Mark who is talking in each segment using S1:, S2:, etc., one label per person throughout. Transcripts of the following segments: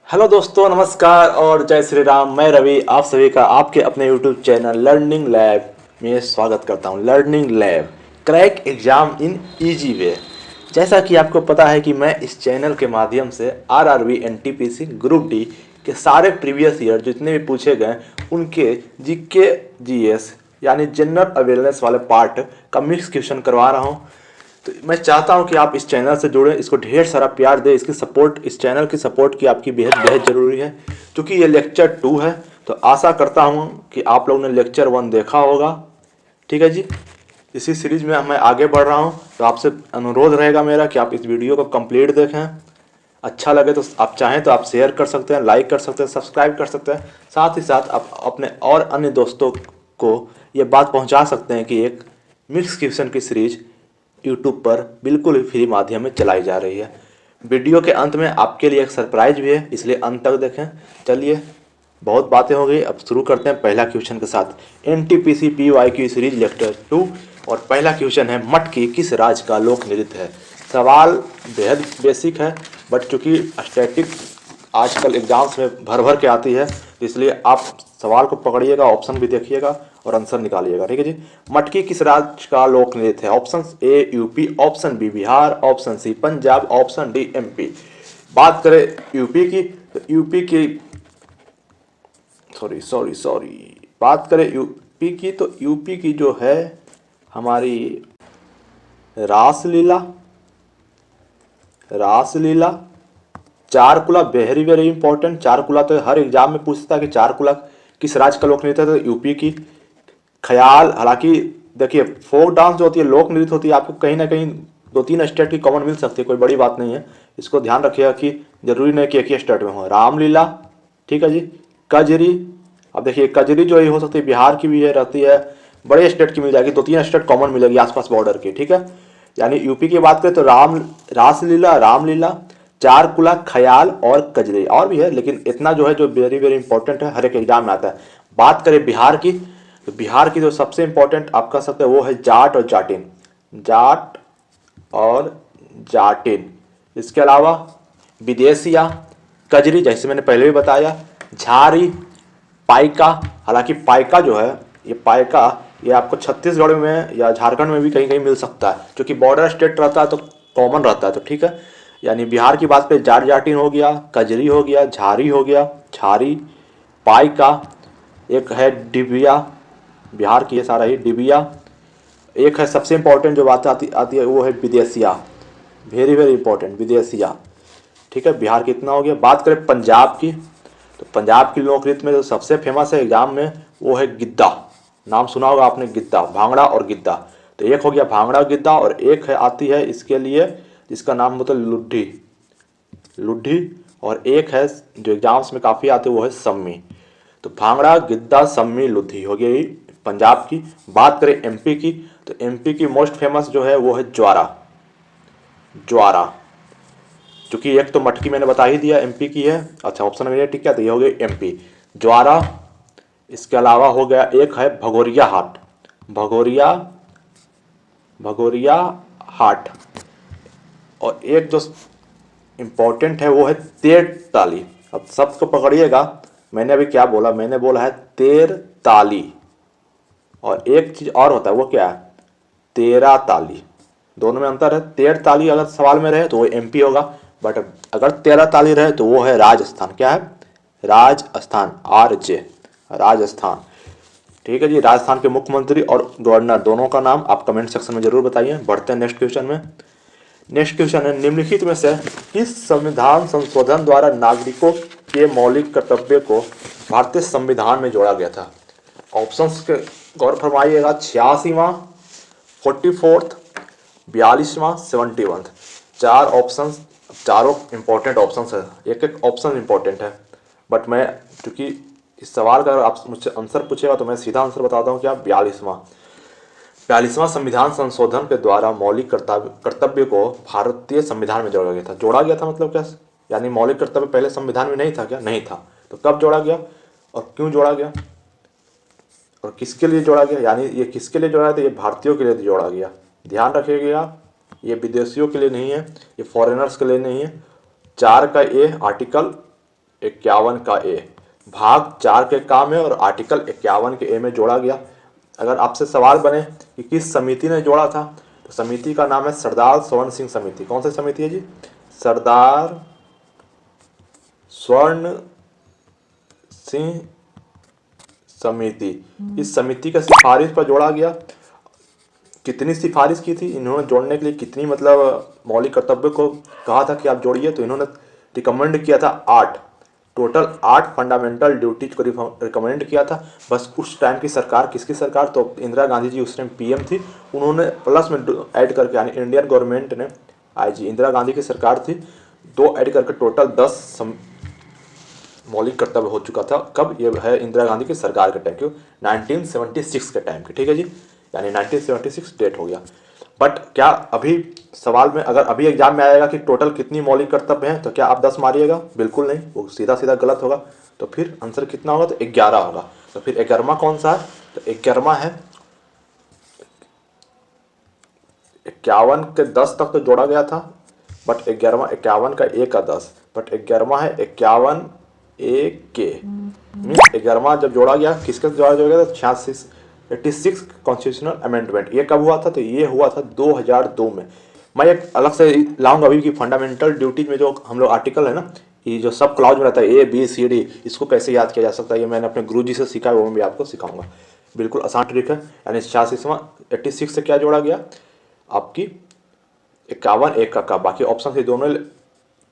S1: Hello दोस्तों, नमस्कार और जय श्री राम। मैं रवि आप सभी का आपके अपने यूट्यूब चैनल लर्निंग लैब में स्वागत करता हूं। Learning lab crack exam in easy way. जैसा कि आपको पता है कि मैं इस चैनल के माध्यम से आरआरबी, एनटीपीसी, ग्रुप डी के सारे प्रीवियस ईयर जितने भी पूछे गए उनके जीके जीएस यानी जनरल अवेयरनेस वाले पार्ट का मिक्स क्वेश्चन करवा रहा हूं। तो मैं चाहता हूं कि आप इस चैनल से जुड़ें, इसको ढेर सारा प्यार दें। इसकी सपोर्ट, इस चैनल की सपोर्ट की आपकी बेहद बेहद ज़रूरी है, क्योंकि ये लेक्चर 2 है। तो आशा करता हूं कि आप लोगों ने लेक्चर 1 देखा होगा। ठीक है जी। इसी सीरीज में मैं आगे बढ़ रहा हूं, तो आपसे अनुरोध रहेगा मेरा कि आप इस वीडियो को कंप्लीट देखें। अच्छा लगे तो आप चाहें तो आप शेयर कर सकते हैं, लाइक कर सकते हैं, सब्सक्राइब कर सकते हैं। साथ ही साथ आप अपने और अन्य दोस्तों को ये बात पहुंचा सकते हैं कि एक मिक्स क्वेश्चन की सीरीज यूट्यूब पर बिल्कुल फ्री माध्यम में चलाई जा रही है। वीडियो के अंत में आपके लिए एक सरप्राइज भी है, इसलिए अंत तक देखें। चलिए, बहुत बातें हो गई, अब शुरू करते हैं पहला क्वेश्चन के साथ। एनटीपीसी पीवाईक्यू सीरीज लेक्चर 2 और पहला क्वेश्चन है, मटकी किस राज्य का लोक नृत्य है। सवाल बेहद बेसिक है, बट चूंकि स्टैटिक आजकल एग्जाम्स में भर भर के आती है, तो इसलिए आप सवाल को पकड़िएगा, ऑप्शन भी देखिएगा और आंसर निकालिएगा। ठीक है जी। मटकी किस राज्य का लोक नृत्य है। Option A UP, option B Bihar, option C Punjab, option D MP. बात करें यूपी की तो यूपी की सॉरी बात करें यूपी की तो यूपी की जो है हमारी रासलीला। रासलीला Charkula, very very important. Charkula तो हर एग्जाम में पूछता है कि चारकुला किस राज्य का लोक नृत्य है, तो यूपी की। ख्याल, हालांकि देखिए फोक डांस जो होती है, लोक नृत्य होती है, आपको कहीं ना कहीं 2-3 स्टेट की कॉमन मिल सकती है, कोई बड़ी बात नहीं है। इसको ध्यान रखिएगा कि जरूरी नहीं कि एक ही स्टेट में हो। रामलीला, ठीक है जी। कजरी, अब देखिए कजरी जो है हो सकती है बिहार की भी है, रहती है, बड़े स्टेट की मिल जाएगी, 2-3 स्टेट कॉमन मिलेगी आसपास बॉर्डर की। ठीक है, यानी यूपी की बात करें तो रासलीला, रामलीला, चारकुला, ख्याल और कजरी, और भी है, लेकिन इतना जो है जो वेरी वेरी इंपॉर्टेंट है, हर एक एग्जाम में आता है। बात करें बिहार की तो बिहार की जो सबसे इंपॉर्टेंट आप कह सकते हैं वो है जाट और जाटिन। जाट और जाटिन। इसके अलावा विदेशिया, कजरी जैसे मैंने पहले भी बताया, झारी, पाइका। हालांकि पाइका जो है, ये पाइका ये आपको छत्तीसगढ़ में या झारखंड में भी कहीं कहीं मिल सकता है, क्योंकि बॉर्डर स्टेट रहता है तो कॉमन रहता है। तो ठीक है, यानी बिहार की बात पे जाट जाटिन हो गया, कजरी हो गया, झारी हो गया, झारी, पाइका। एक है डिबिया, बिहार की है सारा ही, डिबिया। एक है सबसे इंपॉर्टेंट जो बात आती है वो है विदेशिया, वेरी वेरी इंपॉर्टेंट, विदेशिया। ठीक है, बिहार की इतना हो गया। बात करें पंजाब की तो पंजाब की लोक नृत्य में जो सबसे फेमस है एग्जाम में वो है गिद्दा। नाम सुना होगा आपने, गिद्दा, भांगड़ा और गिद्दा। तो एक हो गया भांगड़ा गिद्दा, और एक है आती है इसके लिए जिसका नाम होता है लुड्ढी, लुड्ढी। और एक है जो एग्जाम्स में काफ़ी आते हैं वो है सम्मी। तो भांगड़ा, गिद्दा, सम्मी, लुड्ढी हो गई पंजाब की। बात करें एमपी की तो एमपी की मोस्ट फेमस जो है वो है ज्वारा, ज्वारा। क्योंकि एक तो मटकी मैंने बता ही दिया एमपी की है, अच्छा ऑप्शन में ठीक है, तो ये हो गई एमपी, ज्वारा। इसके अलावा हो गया एक है भगोरिया हाट, भगोरिया, भगोरिया हाट। और एक जो इंपॉर्टेंट है वो है तेर ताली। अब सबको पकड़िएगा, मैंने अभी क्या बोला, मैंने बोला है तेर ताली, और एक चीज और होता है वो क्या है, तेरा ताली। दोनों में अंतर है। तेर ताली अगर सवाल में रहे तो वो एमपी होगा, बट अगर तेरा ताली रहे तो वो है राजस्थान। क्या है, राजस्थान, आरजे, राजस्थान। ठीक है जी। राजस्थान के मुख्यमंत्री और गवर्नर दोनों का नाम आप कमेंट सेक्शन में जरूर बताइए। बढ़ते हैं नेक्स्ट क्वेश्चन में। नेक्स्ट क्वेश्चन है, निम्नलिखित में से किस संविधान संशोधन द्वारा नागरिकों के मौलिक कर्तव्य को भारतीय संविधान में जोड़ा गया था। ऑप्शंस के गौर फरमाइएगा, 86वां, 44th, 42वां, 71। चार ऑप्शंस, चारों इंपॉर्टेंट ऑप्शंस है, एक एक ऑप्शन इंपॉर्टेंट है, बट मैं चूंकि इस सवाल का आप मुझसे आंसर पूछेगा तो मैं सीधा आंसर बताता हूँ। क्या, 42वां। 42वां संविधान संशोधन के द्वारा मौलिक कर्तव्य को भारतीय संविधान में जोड़ा गया था। जोड़ा गया था मतलब क्या, यानी मौलिक कर्तव्य पहले संविधान में नहीं था क्या, नहीं था। तो कब जोड़ा गया और क्यों जोड़ा गया और किसके लिए जोड़ा गया, यानी ये किसके लिए जोड़ा गया, तो ये भारतीयों के लिए जोड़ा गया। ध्यान रखिएगा, ये विदेशियों के लिए नहीं है, ये फॉरेनर्स के लिए नहीं है। 4 का ए आर्टिकल 51 का ए भाग 4 के काम है और आर्टिकल 51 के ए में जोड़ा गया। अगर आपसे सवाल बने कि किस समिति ने जोड़ा था, तो समिति का नाम है सरदार स्वर्ण सिंह समिति। कौन सी समिति है जी? सरदार स्वर्ण सिंह समिति। इस समिति का सिफारिश पर जोड़ा गया। कितनी सिफारिश की थी इन्होंने जोड़ने के लिए, कितनी मतलब मौलिक कर्तव्य को कहा था कि आप जोड़िए, तो इन्होंने रिकमेंड किया था 8, टोटल 8 फंडामेंटल ड्यूटीज को रिकमेंड किया था। बस उस टाइम की सरकार, किसकी सरकार, तो इंदिरा गांधी जी उस टाइम पीएम थी, उन्होंने प्लस में ऐड करके, यानी इंडियन गवर्नमेंट ने, आईजी इंदिरा गांधी की सरकार थी, 2 ऐड करके टोटल 10 मौलिक कर्तव्य हो चुका था। कब? ये है इंदिरा गांधी की सरकार के टाइम, क्यों? 1976 के टाइम के, ठीक है जी, यानी 1976 डेट हो गया। बट क्या अभी सवाल में, अगर अभी एग्जाम में आएगा कि टोटल कितनी मौलिक कर्तव्य हैं, तो क्या आप 10 मारिएगा? बिल्कुल नहीं, वो सीधा सीधा गलत होगा। तो फिर आंसर कितना होगा? तो 11 होगा। तो फिर 11वां कौन सा है? तो 11वां है 51 के 10 तक तो जोड़ा गया था, बट 11वां 51 का ए का 10, बट 11वां है 51 ए के, मीन्स 11वां जब जोड़ा गया, किसके जोड़ा गया था? 86 कॉन्स्टिट्यूशनल अमेंडमेंट। ये कब हुआ था? तो ये हुआ था 2002 में। मैं एक अलग से लाऊंगा अभी कि फंडामेंटल ड्यूटीज में जो हम लोग आर्टिकल है ना, ये जो सब क्लाउज में रहता है ABCD, इसको कैसे याद किया जा सकता है, ये मैंने अपने गुरुजी से सीखा है, वो मैं भी आपको सिखाऊंगा। बिल्कुल आसान ट्रिक है। यानी 86 से क्या जोड़ा गया? आपकी 51 एक का। बाकी ऑप्शन से दोनों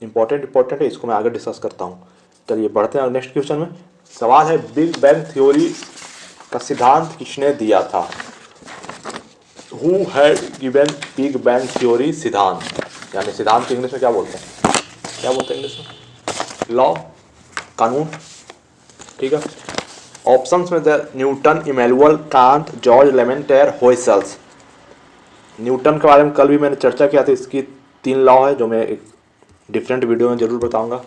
S1: इंपॉर्टेंट है, इसको मैं आगे डिस्कस करता हूँ। चलिए बढ़ते हैं नेक्स्ट क्वेश्चन में। सवाल है, बिग बैंग थ्योरी का सिद्धांत किसने दिया था? Who had given big bang theory सिद्धांत, यानी सिद्धांत के इंग्लिश में क्या बोलते हैं? क्या बोलते हैं इंग्लिश में? लॉ, कानून, ठीक है। ऑप्शंस में the Newton, Immanuel Kant, George Lemaitre, Hoyles. Newton के बारे में कल भी मैंने चर्चा किया था, इसकी 3 लॉ है जो मैं एक डिफरेंट वीडियो में जरूर बताऊंगा।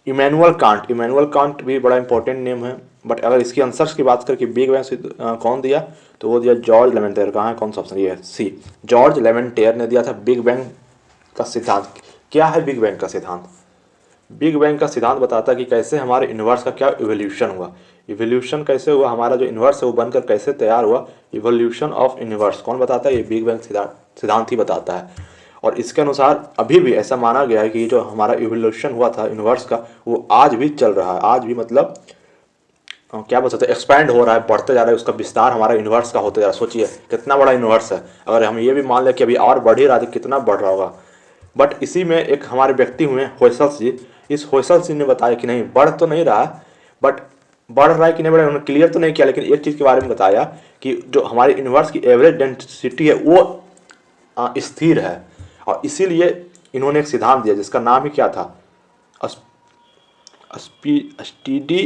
S1: इमैनुअल कांट भी बड़ा इंपॉर्टेंट नेम है, बट अगर इसकी आंसर्स की बात करके बिग बैंग कौन दिया, तो वो दिया जॉर्ज लेमेंटेर। कहाँ है? कौन सा ऑप्शन? ये है सी, जॉर्ज लेमेंटेर ने दिया था बिग बैंग का सिद्धांत। क्या है बिग बैंग का सिद्धांत? बिग बैंग का सिद्धांत बताता है कि कैसे हमारे यूनिवर्स का क्या इवोल्यूशन हुआ। इवोल्यूशन कैसे हुआ, हमारा जो यूनिवर्स है वो बनकर कैसे तैयार हुआ, इवोल्यूशन ऑफ यूनिवर्स कौन बताता है? ये बिग बैंग सिद्धांत ही बताता है। और इसके अनुसार अभी भी ऐसा माना गया है कि जो हमारा इवोल्यूशन हुआ था यूनिवर्स का, वो आज भी चल रहा है। आज भी मतलब क्या बोल सकते हैं, एक्सपैंड हो रहा है, बढ़ते जा रहा है, उसका विस्तार हमारा यूनिवर्स का होते जा रहा है। सोचिए कितना बड़ा यूनिवर्स है। अगर हम ये भी मान लें कि अभी और बढ़ ही रहा है, तो कितना बढ़ रहा होगा। बट इसी में एक हमारे व्यक्ति हुए होयसल्स जी, इस होयसल्स जी ने बताया कि नहीं, बढ़ तो नहीं रहा है, बट बढ़ रहा है कि नहीं बढ़ रहा है उन्होंने क्लियर तो नहीं किया, लेकिन एक चीज़ के बारे में बताया कि जो हमारे यूनिवर्स की एवरेज डेंसिटी है वो स्थिर है। और इसीलिए इन्होंने एक सिद्धांत दिया जिसका नाम ही क्या था? Steady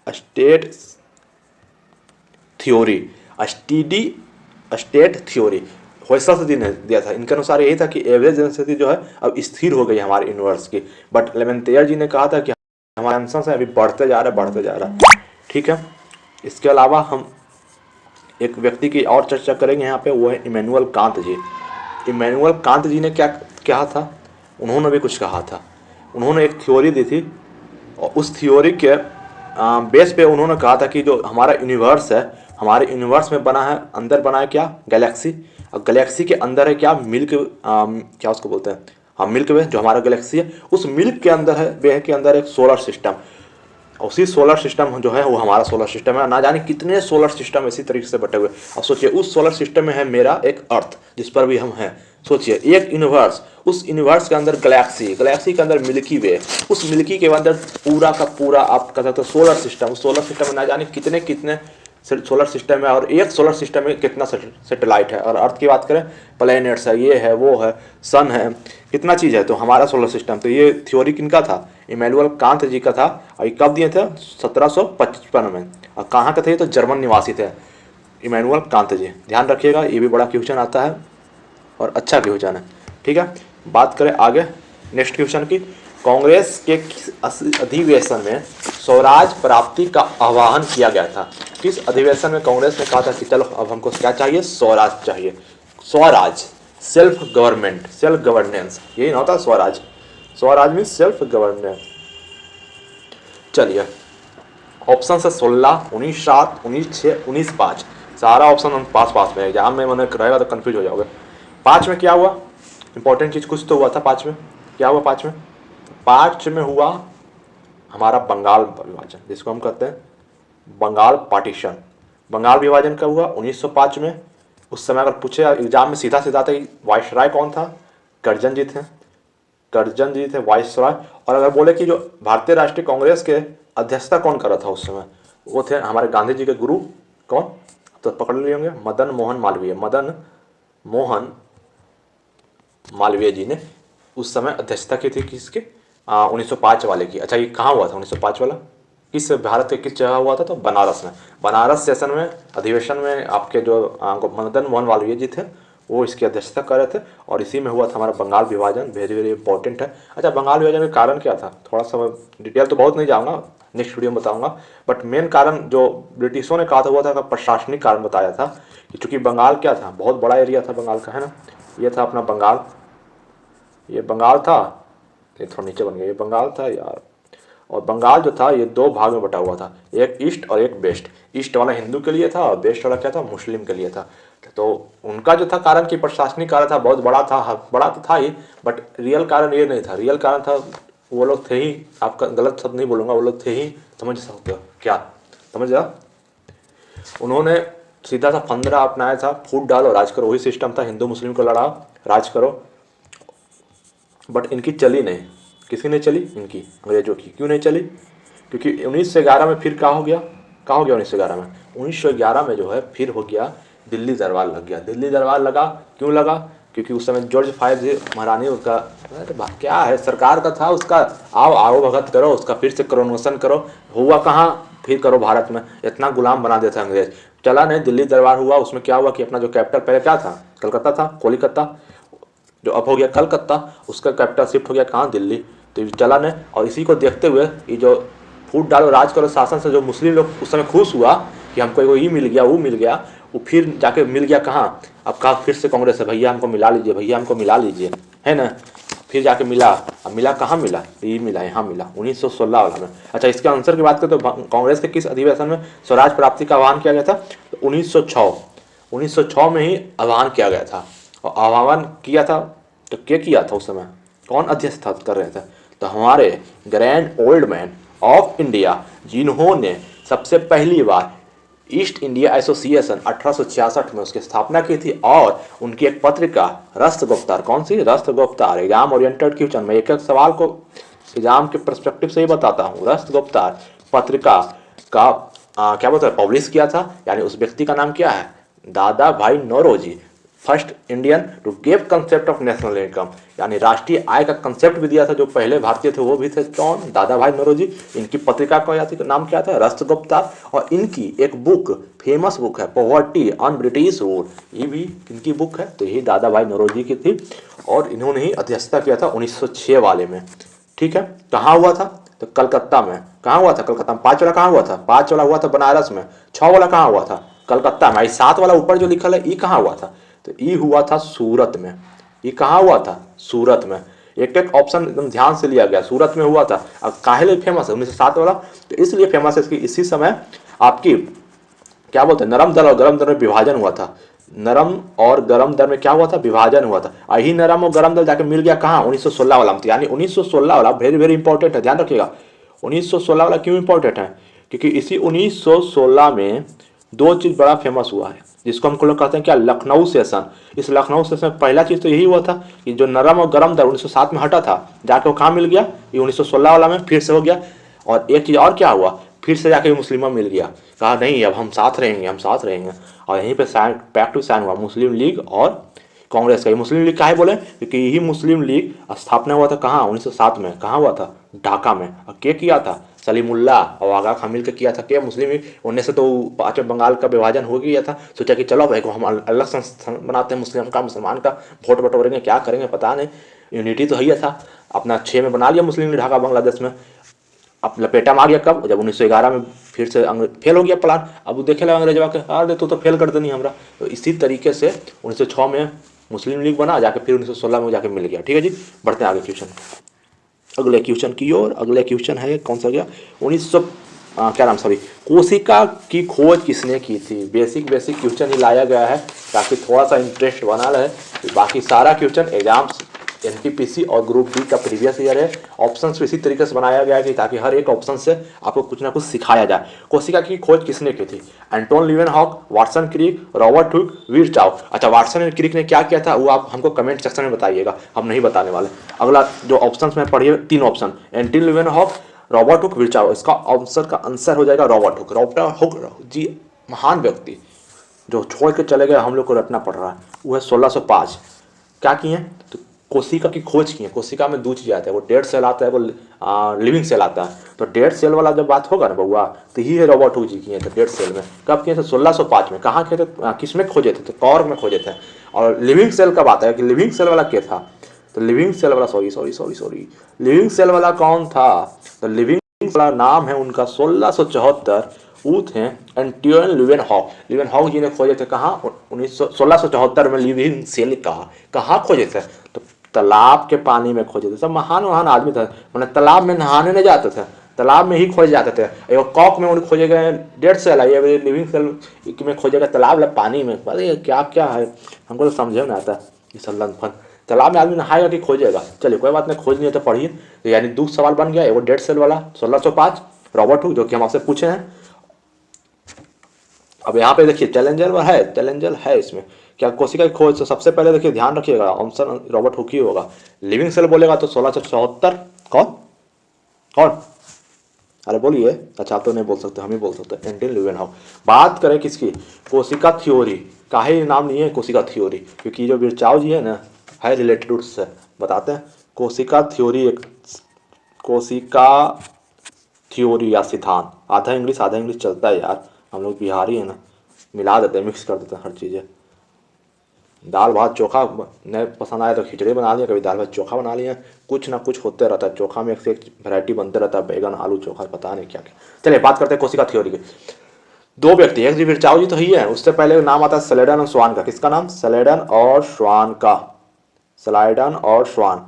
S1: state theory. Steady state theory Hoyles ji ने दिया था। इनके अनुसार यही था कि एवरेज डेंसिटी जो है अब स्थिर हो गई हमारे यूनिवर्स की। बट लेमेंटेयर जी ने कहा था कि हमारे आंसर से अभी बढ़ते जा रहा है, ठीक है। इसके अलावा हम एक व्यक्ति की और चर्चा करेंगे यहाँ पे, वो है इमैनुअल कांट जी। इमैनुअल कांट जी ने क्या कहा था? उन्होंने भी कुछ कहा था। उन्होंने एक थ्योरी दी थी, और उस थ्योरी के बेस पे उन्होंने कहा था कि जो हमारा यूनिवर्स है, हमारे यूनिवर्स में बना है, अंदर बना है क्या? गैलेक्सी। और गैलेक्सी के अंदर है क्या? मिल्क, क्या उसको बोलते हैं? हाँ, मिल्क वे, जो हमारा गैलेक्सी है, उस मिल्क के अंदर है, वे के अंदर एक सोलर सिस्टम। उसी सोलर सिस्टम जो है वो हमारा सोलर सिस्टम है। ना जाने कितने सोलर सिस्टम इसी तरीके से बटे हुए। अब सोचिए, उस सोलर सिस्टम में है मेरा एक अर्थ जिस पर भी हम हैं। सोचिए एक यूनिवर्स, उस यूनिवर्स के अंदर गैलेक्सी, गैलेक्सी के अंदर मिल्की वे, उस मिल्की के अंदर पूरा का पूरा आप कह सकते हो सोलर सिस्टम। उस सोलर सिस्टम में ना जाने कितने कितने सोलर सिस्टम है, और एक सोलर सिस्टम में कितना सैटेलाइट है। और अर्थ की बात करें, प्लैनेट्स है, ये है, वो है, सन है, कितना चीज़ है। तो हमारा सोलर सिस्टम, तो ये थ्योरी किनका था? इमैनुअल कांट जी का था। और ये कब दिए थे? 1755 में। और कहाँ के थे? तो जर्मन निवासी थे इमैनुअल कांट जी। ध्यान रखिएगा, ये भी बड़ा क्वेश्चन आता है और अच्छा क्वेश्चन है, ठीक है। बात करें आगे नेक्स्ट क्वेश्चन की। कांग्रेस के किस अधिवेशन में स्वराज प्राप्ति का आह्वान किया गया था? किस अधिवेशन में कांग्रेस ने कहा था कि चलो अब हमको क्या चाहिए? स्वराज चाहिए। Swaraj, self government, self governance, यही ना होता स्वराज। स्वराज में सेल्फ गवर्नेंस। चलिए ऑप्शन से 16, 19, 7, 19, 6, 19, 5, सारा ऑप्शन पास पास में। एग्जाम में मैंने रहेगा तो कन्फ्यूज हो जाओगे। 5 में क्या हुआ, इंपॉर्टेंट चीज़ कुछ तो हुआ था 5 में। क्या हुआ 5 में? 5 में हुआ हमारा बंगाल विभाजन, जिसको हम कहते हैं बंगाल पार्टीशन। बंगाल विभाजन कब हुआ? 1905 में। उस समय अगर पूछे एग्जाम में सीधा सीधा तो वायसराय कौन था? करजन जी थे। करजन जी थे वायसराय। और अगर बोले कि जो भारतीय राष्ट्रीय कांग्रेस के अध्यक्षता कौन कर रहा था उस समय, वो थे हमारे गांधी जी के गुरु। कौन? तो पकड़ लिए होंगे, मदन मोहन मालवीय। मदन मोहन मालवीय जी ने उस समय अध्यक्षता की थी किसके? 1905 वाले की। अच्छा, ये कहाँ हुआ था 1905 वाला? किस भारत के किस जगह हुआ था? तो बनारस में। बनारस सेशन में, अधिवेशन में आपके जो मदन मोहन मालवीय जी थे वो इसकी अध्यक्षता कर रहे थे। और इसी में हुआ था हमारा बंगाल विभाजन। वेरी वेरी इंपॉर्टेंट है। अच्छा, बंगाल विभाजन का कारण क्या था? थोड़ा सा डिटेल तो बहुत नहीं जाऊँगा, नेक्स्ट वीडियो में बताऊँगा। बट मेन कारण जो ब्रिटिशों ने कहा था हुआ था, प्रशासनिक कारण बताया था कि चूँकि बंगाल क्या था, बहुत बड़ा एरिया था बंगाल का, है ना। ये था अपना बंगाल, ये बंगाल था, ये थोड़ा नीचे बन गया, ये बंगाल था यार। और बंगाल जो था ये 2 भाग में बटा हुआ था, एक ईस्ट और एक वेस्ट। ईस्ट वाला हिंदू के लिए था और वेस्ट वाला क्या था? मुस्लिम के लिए था। तो उनका जो था कारण कि प्रशासनिक कारण था, बहुत बड़ा था, बड़ा तो था ही, बट रियल कारण ये नहीं था। रियल कारण था वो लोग थे ही, आपका गलत शब्द नहीं बोलूँगा, वो लोग थे ही, समझ सकते हो क्या? समझ रहा? उन्होंने सीधा सा फंदरा अपनाया था, फूट डालो राज करो, वही सिस्टम था, हिंदू मुस्लिम को लड़ाओ राज करो। बट इनकी चली नहीं। किसी ने चली? इनकी, अंग्रेजों की। क्यों नहीं चली? क्योंकि 1911 में फिर क्या हो गया? कहाँ हो गया 1911 में? 1911 में जो है फिर हो गया दिल्ली दरबार लग गया। दिल्ली दरबार लगा, क्यों लगा? क्योंकि उस समय जॉर्ज 5 महारानी उसका, अरे क्या है, सरकार का था उसका, आओ आओ भगत करो, उसका फिर से करोनेशन करो। हुआ कहाँ? फिर करो भारत में। इतना गुलाम बना देता अंग्रेज, चला नहीं। दिल्ली दरबार हुआ, उसमें क्या हुआ कि अपना जो कैपिटल पहले क्या था? कलकत्ता था, कोलकाता, जो अब हो गया कलकत्ता, उसका कैपिटल शिफ्ट हो गया कहाँ? दिल्ली। तो चला नहीं। और इसी को देखते हुए ये जो फूट डालो राज करो शासन से जो मुस्लिम लोग उस समय खुश हुआ कि हमको ये मिल गया, वो मिल गया, वो फिर जाके मिल गया कहाँ? अब कहा फिर से कांग्रेस है, भैया हमको मिला लीजिए, भैया हमको मिला लीजिए, है ना। फिर जाके मिला। अब मिला कहाँ मिला? ये मिला, यहाँ मिला 1916 वाला में। अच्छा, इसके आंसर की बात करें तो कांग्रेस के किस अधिवेशन में स्वराज प्राप्ति का आह्वान किया गया था? तो 1906 में ही आह्वान किया गया था। और आह्वान किया था तो क्या किया था उस समय? कौन अध्यक्ष था कर रहे थे? तो हमारे grand old man of India, जिन्होंने सबसे पहली बार ईस्ट इंडिया एसोसिएशन 1866 में उसकी स्थापना की थी। और उनकी एक पत्रिका राष्ट्रगुप्तार, कौन सी? राष्ट्रगुप्तार। एग्जाम ओरिएंटेड क्वेश्चन, मैं एक एक सवाल को एग्जाम के पर्सपेक्टिव से ही बताता हूँ। राष्ट्रगुप्तार पत्रिका का क्या बोलते हैं, पब्लिश किया था। यानी उस व्यक्ति का नाम क्या है? Dadabhai Naoroji, first Indian to give concept of national income, यानी राष्ट्रीय आय का कंसेप्ट भी दिया था। जो पहले भारतीय थे वो भी थे, कौन? दादा भाई नौरोजी। इनकी पत्रिका का नाम क्या था? राष्ट्रगुप्ता। और इनकी एक बुक, फेमस बुक है, पॉवर्टी ऑन ब्रिटिश रूल, ये भी इनकी बुक है। तो यही दादा भाई नौरोजी की थी और इन्होंने ही अध्यक्षता किया था 1906 वाले में। ठीक है, कहाँ हुआ था? तो कलकत्ता में। कहाँ हुआ था? कलकत्ता में। 5 वाला कहाँ हुआ था? 5 वाला हुआ था बनारस में। 6 वाला कहाँ हुआ था? कलकत्ता में। 7 वाला ऊपर जो लिखल है ये कहाँ हुआ था? तो ये हुआ था सूरत में। ये कहाँ हुआ था? सूरत में। एक एक ऑप्शन एकदम ध्यान से लिया गया, सूरत में हुआ था। अब काहे लिए फेमस है 1907 वाला? तो इसलिए फेमस है कि इसी समय आपकी क्या बोलते हैं, नरम दल और गरम दल में विभाजन हुआ था। नरम और गरम दल में क्या हुआ था? विभाजन हुआ था। यही नरम और गरम दल जाके मिल गया कहाँ? 1916 वाला में। यानी 1916 वाला वेरी वेरी इंपॉर्टेंट है, ध्यान रखिएगा। 1916 वाला क्यों इंपॉर्टेंट है? क्योंकि इसी 1916 में 2 चीज बड़ा फेमस हुआ है, जिसको हम लोग कहते हैं क्या? लखनऊ सेशन। इस लखनऊ सेशन में पहला चीज तो यही हुआ था कि जो नरम और गरम दल 1907 में हटा था, जाके वो कहाँ मिल गया? ये 1916 वाला में फिर से हो गया। और एक चीज और क्या हुआ? फिर से जाके मुस्लिमों मिल गया, कहा नहीं अब हम साथ रहेंगे, हम साथ रहेंगे। और यहीं पे साइन, पैक्ट टू साइन हुआ मुस्लिम लीग और कांग्रेस का। ये मुस्लिम लीग काहे बोले? क्योंकि यही मुस्लिम लीग स्थापना हुआ था कहाँ? 1907 में। कहाँ हुआ था? ढाका में। और क्या किया था? सलीमुल्ला और आगा खां मिल के किया था। क्या मुस्लिम लीग? उनने से तो पांचवें बंगाल का विभाजन हो गया था। सोचा कि चलो भाई को हम अलग संस्थान बनाते हैं, मुस्लिम का मुसलमान का, वोट बटोरेंगे, क्या करेंगे पता नहीं। यूनिटी तो ही था। अपना 6 में बना लिया मुस्लिम लीग ढाका बांग्लादेश में। अब लपेटा में आ गया कब? जब 1911 में फिर से फेल हो गया प्लान। अब वो देखे लगा अंग्रेजवा के, अरे तो फेल कर देनी हमरा। तो इसी तरीके से 1906 में मुस्लिम लीग बना, जाके फिर 1916 में जाके मिल गया। ठीक है जी, बढ़ते हैं आगे क्वेश्चन। अगले क्वेश्चन की ओर। अगले क्वेश्चन है कौन सा गया, 1900 क्या नाम, सॉरी, कोशिका की खोज किसने की थी। बेसिक क्वेश्चन ही लाया गया है ताकि थोड़ा सा इंटरेस्ट बना रहे। बाकी सारा क्वेश्चन एग्जाम्स एनटीपीसी और ग्रुप डी का प्रीवियस ईयर है। ऑप्शंस भी इसी तरीके से बनाया गया है कि ताकि हर एक ऑप्शन से आपको कुछ ना कुछ सिखाया जाए। कोशिका की खोज किसने की थी, Anton Leeuwenhoek, Watson Crick, Robert Hooke, Virchow. अच्छा, वाटसन और क्रिक ने क्या किया था वो आप हमको कमेंट सेक्शन में बताइएगा, हम नहीं बताने वाले। अगला जो ऑप्शन में पढ़िए, 3 option, Anton Leeuwenhoek, Robert Hooke, Virchow. इसका आंसर का आंसर हो जाएगा Robert Hooke. Robert Hooke ji महान व्यक्ति जो छोड़ के चले गए, हम लोग को रटना पड़ रहा है। वो है 1605। क्या किए, तो कोशिका की खोज की है। कोशिका में 2 चीज़ आते हैं, वो डेड सेल आता है, वो लिविंग सेल आता है। तो डेड सेल वाला जब बात होगा ना बउआ, तो ही है रॉबर्ट हुक जी किए थे डेड सेल में। कब किए थे, 1605 में। कहाँ किए थे, किस में खोजे थे, तो कॉर्क में खोजे थे। और लिविंग सेल का बात है कि लिविंग सेल वाला क्या था, तो लिविंग सेल वाला सॉरी लिविंग सेल वाला कौन था, तो लिविंग वाला नाम है उनका 1674, वो थे एंटोन लीवेनहॉक। लीवेनहॉक जी ने खोजे थे कहाँ, 1674 में लिविंग सेल कहाँ खोजे थे, तो तालाब के पानी में खोजे थे। सब महान आदमी थे, मैंने तालाब में नहाने नहीं जाते थे, तालाब में ही खोजे जाते थे। एगो कॉक में उन्हें खोजे गए डेड सेल है, ये लिविंग सेल में खोजे गए तालाब पानी में। अरे क्या क्या है, हमको तो समझे नहीं आता ये सल्लन फन। तालाब में आदमी नहाएगा कि खोजेगा। चलिए कोई बात नहीं, खोज नहीं है तो पढ़िए। तो यानी 2 सवाल बन गया, एगो डेड सेल वाला 1605 रॉबर्ट हुक जो कि हम आपसे पूछे हैं। अब यहाँ पे देखिए चैलेंजर है इसमें क्या, कोशिका की खोज। तो सबसे पहले देखिए ध्यान रखिएगा, आंसर रॉबर्ट हुक ही होगा। लिविंग सेल बोलेगा तो 1674। कौन, अरे बोलिए। अच्छा आप तो नहीं बोल सकते, हम ही बोल सकते, एंटोन लीवेनहॉक। बात करें किसकी, कोशिका थ्योरी। काहे नाम नहीं है कोशिका थ्योरी, क्योंकि जो विरचाउ जी है ना, है रिलेटेड उससे। बताते हैं कोशिका थ्योरी, एक कोशिका थ्योरी या सिद्धांत, आधा इंग्लिश चलता है यार, हम लोग बिहारी है ना, मिला देते हैं, मिक्स कर देते हैं हर चीज़ें। दाल भात चोखा नहीं पसंद आया तो खिचड़ी बना लिया, कभी दाल भात चोखा बना लिया, कुछ ना कुछ होते रहता है। चोखा में एक से एक वैरायटी बनते रहता है, बैगन आलू चोखा, पता नहीं क्या क्या। चलिए बात करते हैं कोशिका थ्योरी की। 2 व्यक्ति, एक जी विरचाउ जी तो ही है, उससे पहले नाम आता है सेलेडन और स्वान का। किसका नाम, सेलेडन और स्वान का। सेलाइडन और स्वान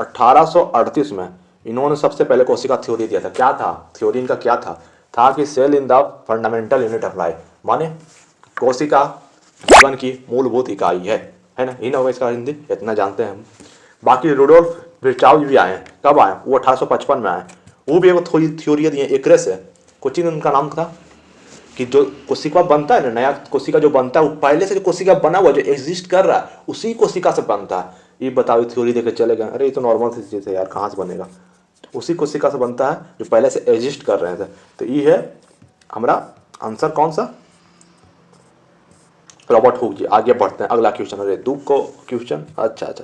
S1: 1838 में इन्होंने सबसे पहले कोशिका थ्योरी दिया था। क्या था थ्योरी इनका, क्या था कि cell in the fundamental unit of life, माने कोशिका जीवन की मूलभूत इकाई है ना, ही ना होगा इसका हिंदी, इतना जानते हैं हम। बाकी रुडोल्फ विरचाउ भी आए हैं, कब आए, वो 1855 में आए। वो भी एक थ्योरी दिए एकरे से। कुछ उनका नाम था कि जो कोशिका बनता है ना, नया कोशिका जो बनता है, वो पहले से जो कोशिका बना हुआ जो एग्जिस्ट कर रहा है उसी कोशिका से बनता है। ये बताओ थ्योरी देके चले गए, अरे ये तो नॉर्मल सी चीज़ है यार, कहाँ से बनेगा, उसी कोशिका से बनता है जो पहले से एग्जिस्ट कर रहे थे। तो ये है हमारा आंसर कौन सा, रॉबर्ट हुक जी। आगे बढ़ते हैं, अगला क्वेश्चन, अरे 2 को क्वेश्चन। अच्छा,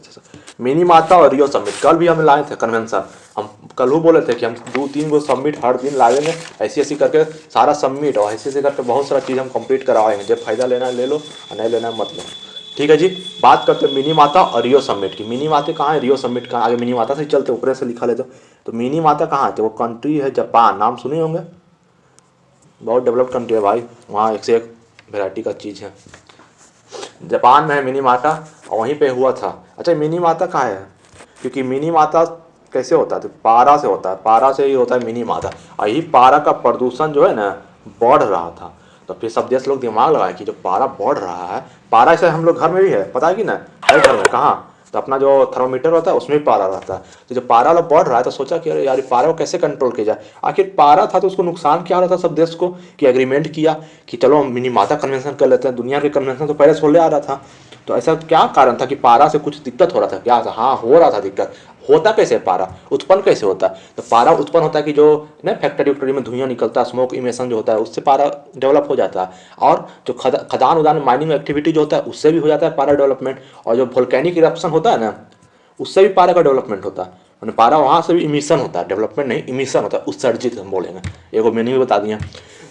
S1: मिनी माता और रियो समिट कल भी हम लाए थे कन्वेंशन। हम कल ही बोले थे कि हम 2-3 को सबमिट हर दिन लाएंगे, ऐसी करके सारा सबमिट, और ऐसे करके बहुत सारा चीज़ हम कंप्लीट करवाएंगे। जब फायदा लेना है ले लो और नहीं लेना है मत लो, ठीक है जी। बात करते हैं मिनी माता और रियो समिट की। मिनी माता कहाँ है, रियो समिट कहाँ, आगे मिनी माता से चलते, ऊपर से लिखा लेते। तो मिनी माता कहाँ है, तो वो कंट्री है जापान, नाम सुने होंगे, बहुत डेवलप्ड कंट्री है भाई, वहाँ एक से एक वेराइटी का चीज़ है। जापान में है मिनी माता, और वहीं पे हुआ था। अच्छा मिनी माता कहाँ है, क्योंकि मिनी माता कैसे होता है, तो पारा से होता है, पारा से ही होता है मिनी माता। और यही पारा का प्रदूषण जो है ना बढ़ रहा था, तो फिर सब देश लोग दिमाग लगाए कि जो पारा बढ़ रहा है, पारा से हम लोग घर में भी है, पता है कि ना, है घर में, कहाँ, तो अपना जो थर्मोमीटर होता है उसमें भी पारा रहता है। तो जब पारा लोग बढ़ रहा है तो सोचा कि अरे यार पारा को कैसे कंट्रोल किया जाए। आखिर पारा था तो उसको नुकसान क्या हो रहा था सब देश को, कि एग्रीमेंट किया कि चलो हम मिनी माता कन्वेंशन कर लेते हैं। दुनिया के कन्वेंशन तो पहले सोले आ रहा था, तो ऐसा क्या कारण था कि पारा से कुछ दिक्कत हो रहा था, क्या था, हाँ हो रहा था दिक्कत। होता कैसे पारा उत्पन्न कैसे होता है, तो पारा उत्पन्न होता है कि जो ना फैक्ट्री वैक्ट्री में धुआं निकलता है, स्मोक इमिशन जो होता है, उससे पारा डेवलप हो जाता है। और जो खदान उदान माइनिंग एक्टिविटी जो होता है उससे भी हो जाता है पारा डेवलपमेंट। और जो वोल्केनिक इरप्शन होता है ना, उससे भी पारा का डेवलपमेंट होता है, मैंने पारा वहाँ से भी इमिशन होता है, डेवलपमेंट नहीं इमिशन होता है, उत्सर्जित हम बोलेंगे, एगो मैंने भी बता दिया।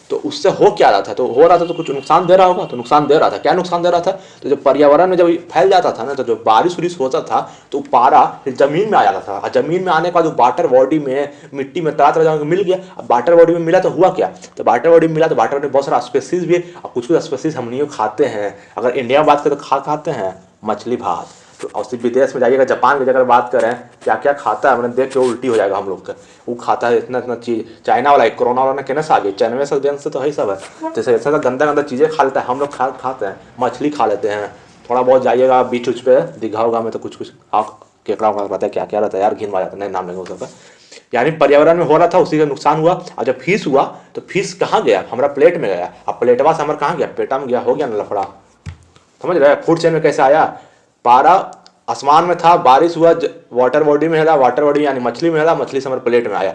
S1: तो उससे हो क्या रहा था, तो हो रहा था तो कुछ नुकसान दे रहा होगा, तो नुकसान दे रहा था, क्या नुकसान दे रहा था, तो जब पर्यावरण में जब फैल जाता था ना, तो जो बारिश उरिश होता था तो पारा फिर जमीन में आ जाता था। और जमीन में आने के बाद जो वाटर बॉडी में मिट्टी में तरह तरह मिल गया। अब वाटर बॉडी में मिला तो हुआ क्या, तो वाटर बॉडी में मिला तो वाटर बॉडी में बहुत सारा स्पेसीज भी है, और कुछ स्पेसीज हम नहीं खाते हैं। अगर इंडिया में बात करें तो खाते हैं मछली भात, तो और विदेश में जाइएगा, जापान की जगह बात करें क्या क्या खाता है, मैंने देख के उल्टी हो जाएगा हम लोग का। वो खाता है इतना इतना चीज़। चाइना वाला कोरोना वाला कहने से आ गई, 94 से तो है सब है। जैसे ऐसा गंदा गंदा चीज़ें खा लेता है, हम लोग खाते हैं, मछली खा लेते हैं। थोड़ा बहुत जाइएगा बीच उच पे, दीघा उगा में तो कुछ कुछ केकड़ा उगा रहता है, क्या क्या रहता है यार, घिन आ जाता है, नहीं नाम लेंगे उसका। यानी पर्यावरण में हो रहा था, उसी का नुकसान हुआ। और जब फिश हुआ तो फिश कहाँ गया, हमारा प्लेट में गया। अब प्लेटवा से हमारा कहाँ गया, पेटा में गया, हो गया ना लफड़ा। समझ रहे फूड चेन में कैसे आया। पारा आसमान में था, बारिश हुआ, वाटर बॉडी में हिला, वाटर बॉडी यानी मछली में हिला, मछली से हमारे प्लेट में आया।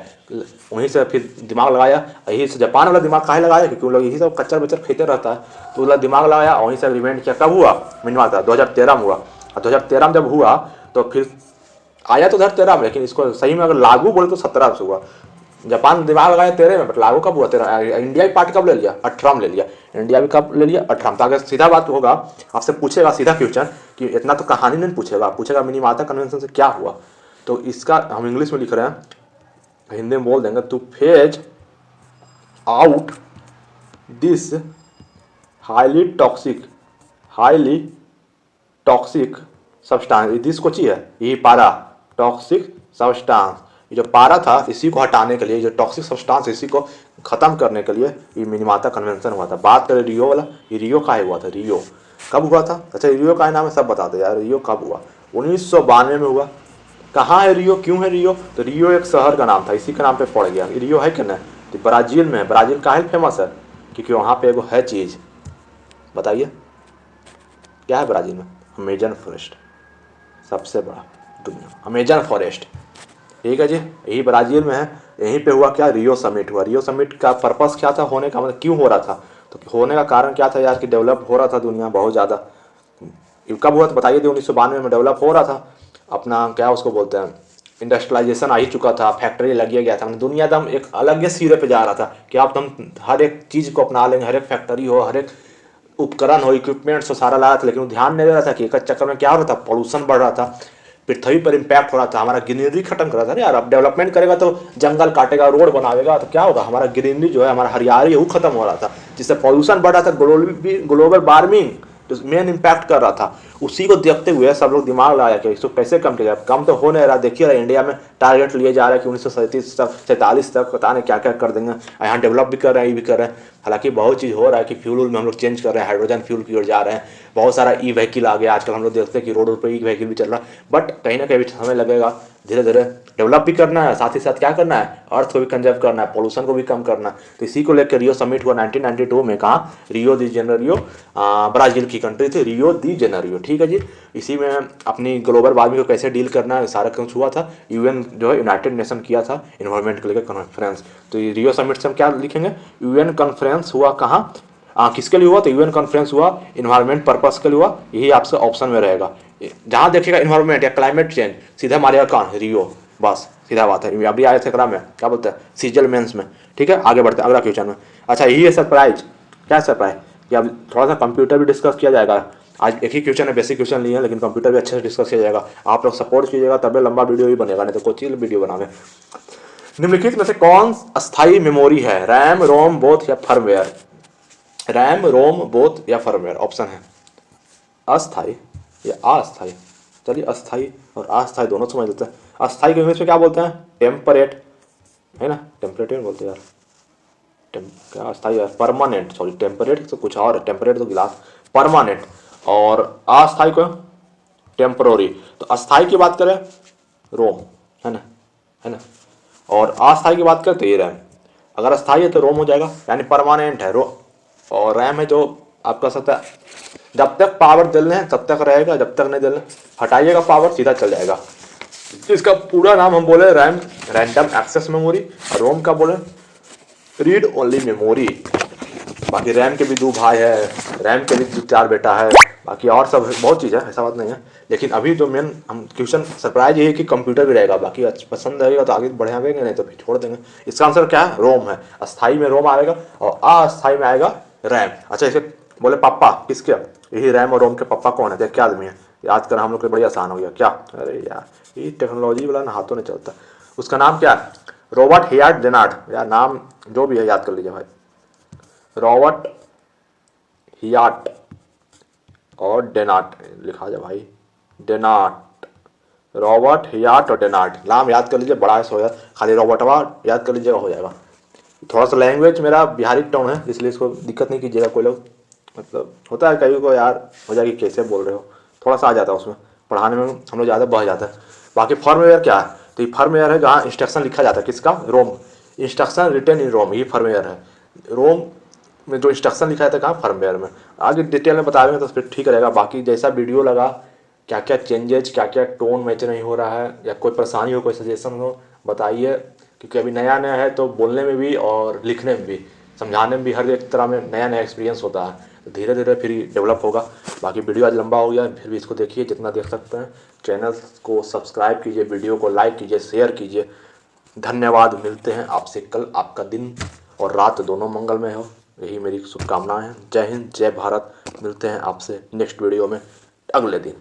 S1: वहीं से फिर दिमाग लगाया, यही से जापान वाला दिमाग काहे लगाया, क्योंकि उन लोग यही सब कच्चा बच्चा खेते रहता है, तो वाला दिमाग लगाया, वहीं से इवेंट किया। कब हुआ, मिनवा था 2013 में हुआ। और 2013 में जब हुआ तो फिर आया तो 2013 में, लेकिन इसको सही में अगर लागू बोले तो 17 से हुआ। जापान दिमाग लगाया 13 में, बट लागू कब हुआ 13। इंडिया भी पार्ट कब ले लिया, 18 में ले लिया। इंडिया भी कब ले लिया, 18 में। तो अगर सीधा बात होगा, आपसे पूछेगा सीधा क्वेश्चन कि इतना तो कहानी नहीं पूछेगा, पूछेगा मिनिमाता कन्वेंशन से क्या हुआ। तो इसका हम इंग्लिश में लिख रहे हैं, हिंदी में बोल देंगे, two phase out this highly toxic substance. This को चाहिए यही पारा टॉक्सिक सब्सटेंस। ये जो पारा था इसी को हटाने के लिए, जो टॉक्सिक सब्सटेंस इसी को खत्म करने के लिए ये मिनिमाता कन्वेंशन हुआ था। बात करें रियो वाला, ये रियो का हुआ था। रियो कब हुआ था, अच्छा रियो का नाम है सब बता दो यार, रियो कब हुआ, 1992 में हुआ। कहाँ है रियो, क्यों है रियो, तो रियो एक शहर का नाम था, इसी के नाम पे पड़ गया। रियो है कि नहीं, तो ब्राज़ील में है। ब्राज़ील काहे फेमस है, क्योंकि वहाँ पे एगो है चीज़, बताइए क्या है ब्राज़ील में, अमेजन फॉरेस्ट, सबसे बड़ा दुनिया अमेजन फॉरेस्ट, ठीक है जी, यही ब्राज़ील में है। यहीं पे हुआ क्या, रियो समिट हुआ। रियो समिट का पर्पस क्या था, होने का मतलब क्यों हो रहा था, तो होने का कारण क्या था यार, कि डेवलप हो रहा था दुनिया बहुत ज़्यादा। कब हुआ तो बताइए, 1992 में डेवलप हो रहा था अपना, क्या उसको बोलते हैं, इंडस्ट्रियलाइजेशन आ ही चुका था, फैक्ट्री लग गया था, दुनिया एकदम एक अलग ही सिरे पे जा रहा था कि आप तुम हर एक चीज़ को अपना लेंगे, हर एक फैक्ट्री हो, हर एक उपकरण हो, इक्विपमेंट्स हो, सारा ला रहा था। लेकिन वो ध्यान नहीं दे रहा था कि एक चक्कर में क्या हो रहा था, पॉल्यूशन बढ़ रहा था, पृथ्वी पर इम्पैक्ट हो रहा था, हमारा ग्रीनरी खत्म कर रहा था ना यार। अब डेवलपमेंट करेगा तो जंगल काटेगा, रोड बनाएगा, तो क्या होगा, हमारा ग्रीनरी जो है, हमारा हरियाली है, वो खत्म हो रहा था, जिससे पॉल्यूशन बढ़ रहा था, ग्लोबल वार्मिंग जो मेन इम्पैक्ट कर रहा था। उसी को देखते हुए सब लोग दिमाग लगाया कि इसको कैसे कम किया जाए। कम तो हो नहीं रहा, देखिए इंडिया में टारगेट लिए जा रहा है कि 1947 तक पता नहीं क्या क्या कर देंगे। यहाँ डेवलप भी कर रहे हैं, ये भी कर रहे हैं। हालांकि बहुत चीज़ हो रहा है कि फ्यूल में हम लोग चेंज कर रहे हैं, हाइड्रोजन फ्यूल की ओर जा रहे हैं, बहुत सारा ई व्हीकल आ गया आजकल, हम लोग देखते हैं कि रोड पर ई व्हीकल भी चल रहा है। बट कहीं ना कहीं भी समय लगेगा, धीरे धीरे डेवलप भी करना है, साथ ही साथ क्या करना है, अर्थ को भी कंजर्व करना है, पोल्यूशन को भी कम करना है। तो इसी को लेकर रियो समिट हुआ 1992 में। कहाँ, रियो दी जेनेरियो, ब्राज़ील की कंट्री थी रियो दी जेनेरियो, ठीक है जी। इसी में अपनी ग्लोबल वार्मिंग को कैसे डील करना है सारा कुछ हुआ था। यूएन जो है यूनाइटेड नेशन किया था इन्वायरमेंट को लेकर कॉन्फ्रेंस। तो ये रियो समिट से हम क्या लिखेंगे, यूएन कॉन्फ्रेंस हुआ कहाँ, किसके लिए हुआ, तो यूएन कॉन्फ्रेंस हुआ इन्वायरमेंट पर्पस के लिए हुआ। यही आपसे ऑप्शन में रहेगा, जहाँ देखिएगा इन्वायरमेंट या क्लाइमेट चेंज, सीधा मारिएगा कौन, रियो, बस सीधा बात है। अभी आए थे करा में क्या बोलते हैं, सीजल मेंस में, ठीक है। आगे बढ़ते हैं अगला क्वेश्चन में। अच्छा यही है सरप्राइज, क्या सरप्राइज, कि अब थोड़ा सा कंप्यूटर भी डिस्कस किया जाएगा। आज एक ही क्वेश्चन है, बेसिक क्वेश्चन लिए हैं, लेकिन कंप्यूटर भी अच्छे से डिस्कस किया जाएगा। आप लोग सपोर्ट कीजिएगा तभी लंबा वीडियो ही बनेगा, नहीं तो कोई चीज वीडियो बनावे। निम्नलिखित में से कौन अस्थायी मेमोरी है, रैम, रोम, बोथ या फर्मवेयर। रैम, रोम, बोथ या फर्मवेयर, ऑप्शन है अस्थायी या अस्थायी। चलिए अस्थायी और अस्थायी दोनों समझ लेते हैं। अस्थायी के इंग्लिश में क्या बोलते हैं, टेम्परेट, है ना, टेम्परेट बोलते हैं यार, क्या अस्थायी है, परमानेंट, सॉरी टेम्परेट तो कुछ और है, टेम्परेट तो गिलास, परमानेंट। और अस्थायी को टेम्पररी। तो अस्थायी की बात करें रोम, है ना, है ना, और अस्थायी की बात करें तो ये रैम। अगर अस्थायी है तो रोम हो जाएगा, यानी परमानेंट है और रैम है जो आपका सकता है जब तक पावर दिलने है तब तक रहेगा, जब तक नहीं दिलने हटाइएगा पावर सीधा चल जाएगा। इसका पूरा नाम हम बोले रैम, रैंडम एक्सेस मेमोरी, और रोम का बोले रीड ओनली मेमोरी। बाकी रैम के भी 2 भाई है, रैम के भी 4 बेटा है, बाकी और सब बहुत चीज़ है, ऐसा बात नहीं है। लेकिन अभी जो मेन हम क्वेश्चन सरप्राइज ये है कि कंप्यूटर भी रहेगा। बाकी पसंद रहेगा तो आगे बढ़ाएंगे, नहीं तो फिर छोड़ देंगे। इसका आंसर क्या है, रोम है। अस्थाई में रोम आएगा और अस्थाई में आएगा रैम। अच्छा इसे बोले पापा किसके, यही रैम और रोम के पापा कौन है, क्या आदमी है, याद कर हम लोग के बड़ी आसान हो गया क्या। अरे यार ये टेक्नोलॉजी वाला ना हाथों नहीं चलता। उसका नाम क्या है, रॉबर्ट हियार्ड डेनार्ड, यार नाम जो भी है याद कर लीजिए भाई, रॉबर्ट हियार्ट और डेनार्ट लिखा जाए भाई, डेनार्ट, रॉबर्ट हियाट और डेनार्ट, नाम याद कर लीजिए, बड़ा है हो जाए, खाली रॉबर्टवा याद कर लीजिएगा हो जाएगा। थोड़ा सा लैंग्वेज मेरा बिहारी टोन है, इसलिए इसको दिक्कत नहीं कीजिएगा कोई लोग, मतलब होता है कभी को यार हो जाएगी कैसे बोल रहे हो, थोड़ा सा आ जाता है उसमें, पढ़ाने में हम लोग ज़्यादा बह जाता है। बाकी फर्मवेयर क्या है, तो ये फर्मवेयर है जहाँ इंस्ट्रक्शन लिखा जाता है, किसका, रोम, इंस्ट्रक्शन रिटन इन रोम, ये फर्मवेयर है। रोम में जो इंस्ट्रक्शन लिखा जाता है कहाँ, फर्मवेयर में। आगे डिटेल में बताएंगे तो फिर ठीक रहेगा। बाकी जैसा वीडियो लगा, क्या क्या चेंजेज, क्या क्या टोन मैच नहीं हो रहा है, या कोई परेशानी हो, कोई सजेशन हो बताइए, क्योंकि अभी नया नया है तो बोलने में भी और लिखने में भी, समझाने में भी हर एक तरह में नया नया एक्सपीरियंस होता है, तो धीरे धीरे फिर डेवलप होगा। बाकी वीडियो आज लंबा हो गया, फिर भी इसको देखिए जितना देख सकते हैं। चैनल को सब्सक्राइब कीजिए, वीडियो को लाइक कीजिए, शेयर कीजिए। धन्यवाद, मिलते हैं आपसे कल। आपका दिन और रात दोनों मंगलमय हो, यही मेरी शुभकामनाएं हैं। जय हिंद, जय भारत। मिलते हैं आपसे नेक्स्ट वीडियो में अगले दिन।